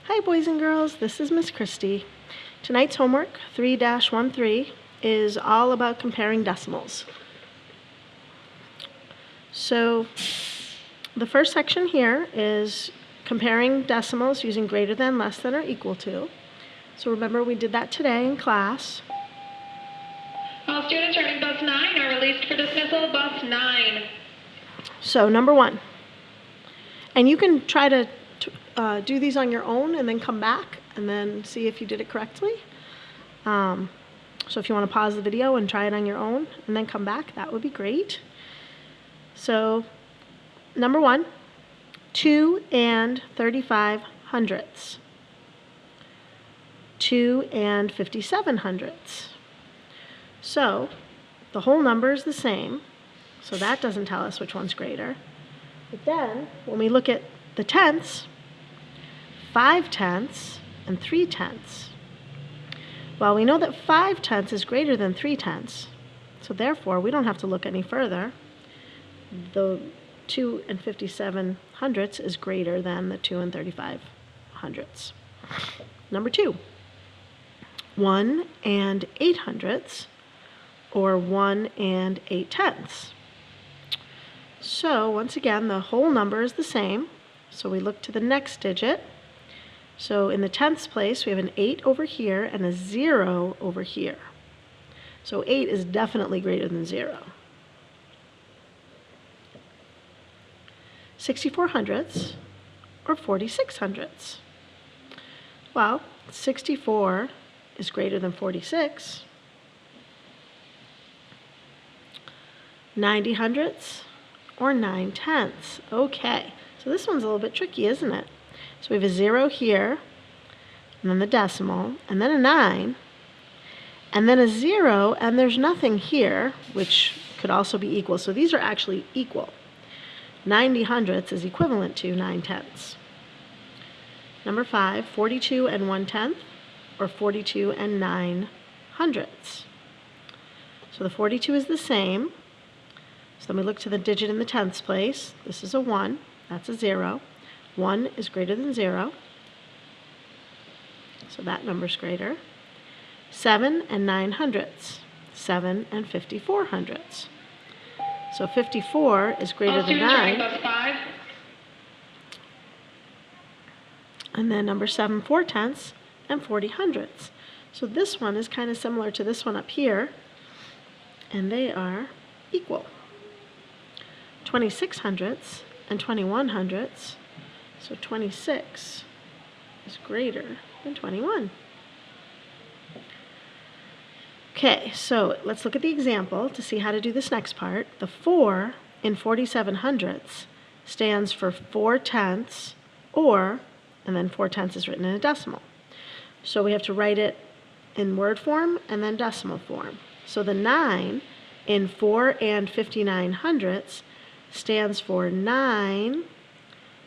Hi boys and girls, this is Miss Christie. Tonight's homework, 3-13, is all about comparing decimals. So the first section here is comparing decimals using greater than, less than, or equal to. So remember we did that today in class. All students are in bus 9 are released for dismissal, bus 9. So number 1. And you can try to do these on your own and then come back and then see if you did it correctly. So if you want to pause the video and try it on your own and then come back, that would be great. So number 1, 2 and 35 hundredths. 2 and 57 hundredths. So the whole number is the same, so that doesn't tell us which one's greater. But then, when we look at the tenths, 5 tenths and 3 tenths. Well, we know that 5 tenths is greater than 3 tenths, so therefore we don't have to look any further. The 2 and 57 hundredths is greater than the 2 and 35 hundredths. Number 2, 1 and 8 hundredths, or 1 and 8 tenths. So once again, the whole number is the same, so we look to the next digit. So in the tenths place, we have an 8 over here and a 0 over here. So 8 is definitely greater than 0. 64 hundredths, or 46 hundredths. Well, 64 is greater than 46. 90 hundredths, or 9 tenths. Okay, so this one's a little bit tricky, isn't it? So we have a 0 here, and then the decimal, and then a 9, and then a 0, and there's nothing here, which could also be equal. So these are actually equal. 90 hundredths is equivalent to 9 tenths. Number 5, 42 and 1 tenth, or 42 and 9 hundredths. So the 42 is the same. So then we look to the digit in the tenths place. This is a 1, that's a 0. 1 is greater than 0, so that number's greater. 7 and 9 hundredths. 7 and 54 hundredths. So 54 is greater than 9. And then number 7, 4 tenths, and 40 hundredths. So this one is kind of similar to this one up here, and they are equal. 26 hundredths and 21 hundredths. So 26 is greater than 21. Okay, so let's look at the example to see how to do this next part. The 4 in 47 hundredths stands for 4 tenths, or, and then 4 tenths is written in a decimal. So we have to write it in word form and then decimal form. So the 9 in 4 and 59 hundredths stands for 9.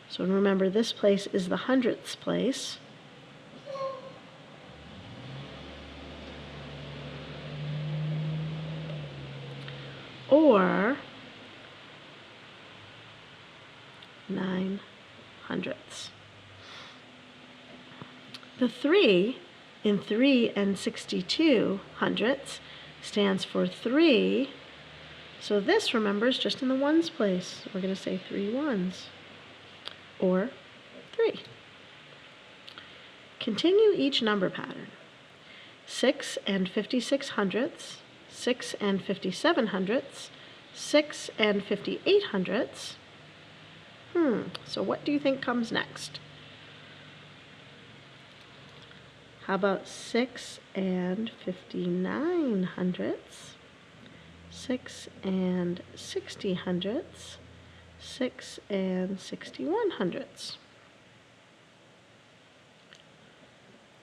So remember, this place is the hundredths place. Or 9 hundredths. The 3 in 3 and 62 hundredths stands for 3. So this, remember, is just in the ones place. We're going to say 3 ones, or 3. Continue each number pattern. 6 and 56 hundredths, 6 and 57 hundredths, 6 and 58 hundredths. So what do you think comes next? How about 6 and 59 hundredths? 6 and 60 hundredths, 6 and 61 hundredths.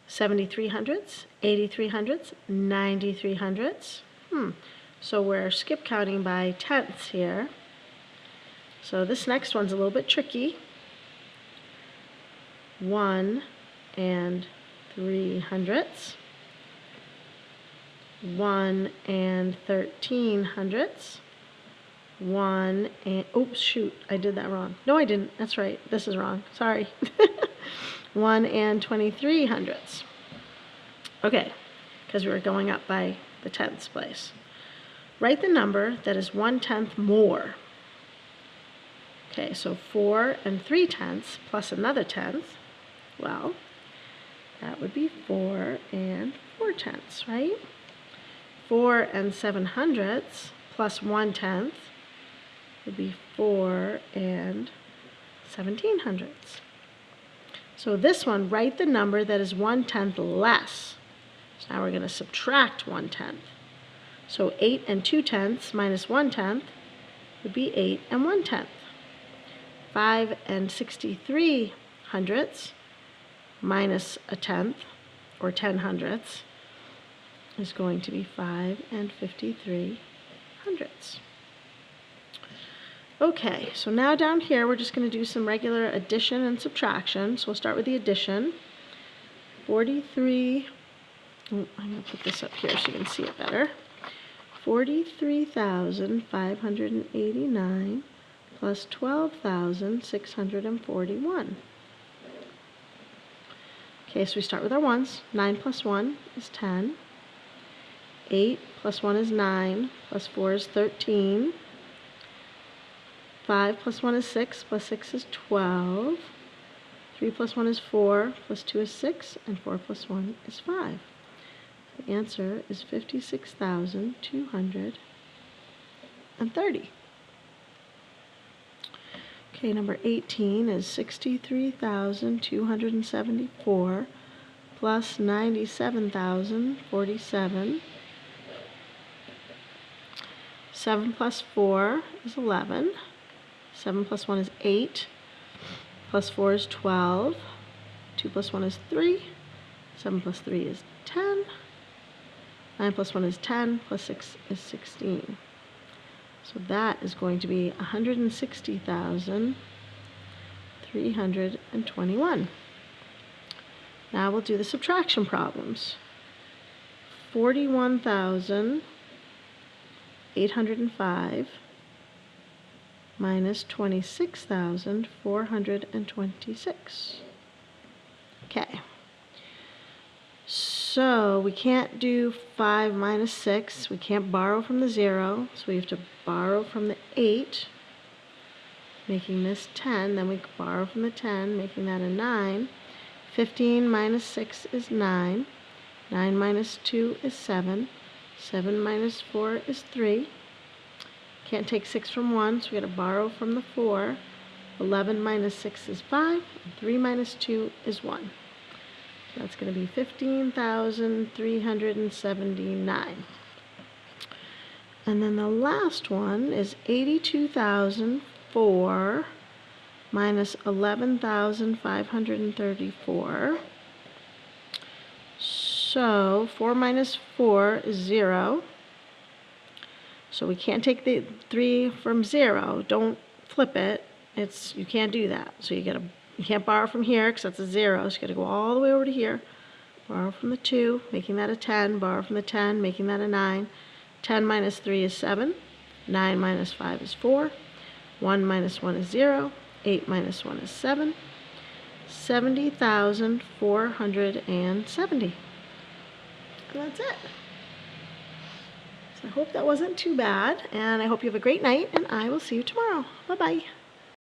73 hundredths, 83 hundredths, 93 hundredths. So we're skip counting by tenths here. So this next one's a little bit tricky. 1 and 3 hundredths. 1 and 13 hundredths. 1 and, oops, shoot, I did that wrong. No, I didn't. That's right. This is wrong. Sorry. 1 and 23 hundredths. Okay, because we were going up by the tenths place. Write the number that is 1/10 more. Okay, so 4 and 3/10 plus another tenth. Well, that would be 4 and 4/10, right? 4 and 7/100 plus 1/10 would be 4 and 17/100. So this one, write the number that is 1/10 less. So now we're going to subtract 1/10. So 8 and 2/10 minus 1/10 would be 8 and 1/10. 5 and 63/100 minus a tenth, or 10/100, is going to be 5 and 53/100. Okay, so now down here we're just going to do some regular addition and subtraction. So we'll start with the addition. 43, I'm going to put this up here so you can see it better. 43,589 plus 12,641. Okay, so we start with our ones. 9 plus 1 is 10. 8 plus 1 is 9, plus 4 is 13. 5 plus 1 is 6, plus 6 is 12. 3 plus 1 is 4, plus 2 is 6, and 4 plus 1 is 5. The answer is 56,230. Okay, number 18 is 63,274 plus 97,047. 7 plus 4 is 11. 7 plus 1 is 8. Plus 4 is 12. 2 plus 1 is 3. 7 plus 3 is 10. 9 plus 1 is 10. Plus 6 is 16. So that is going to be 160,321. Now we'll do the subtraction problems. 41,805 minus 26,426. Okay. So we can't do 5 minus 6. We can't borrow from the 0, so we have to borrow from the 8, making this 10. Then we borrow from the 10, making that a 9. 15 minus 6 is 9. 9 minus 2 is 7. 7 minus 4 is 3. Can't take 6 from 1, so we got to borrow from the 4. 11 minus 6 is 5. And 3 minus 2 is 1. That's going to be 15,379. And then the last one is 82,004 minus 11,534. So 4 minus 4 is 0. So we can't take the 3 from 0. Don't flip it. You can't do that. So you can't borrow from here because that's a 0. So you got to go all the way over to here. Borrow from the 2, making that a 10. Borrow from the 10, making that a 9. 10 minus 3 is 7. 9 minus 5 is 4. 1 minus 1 is 0. 8 minus 1 is 7. 70,470. And that's it. So I hope that wasn't too bad, and I hope you have a great night, and I will see you tomorrow. Bye-bye.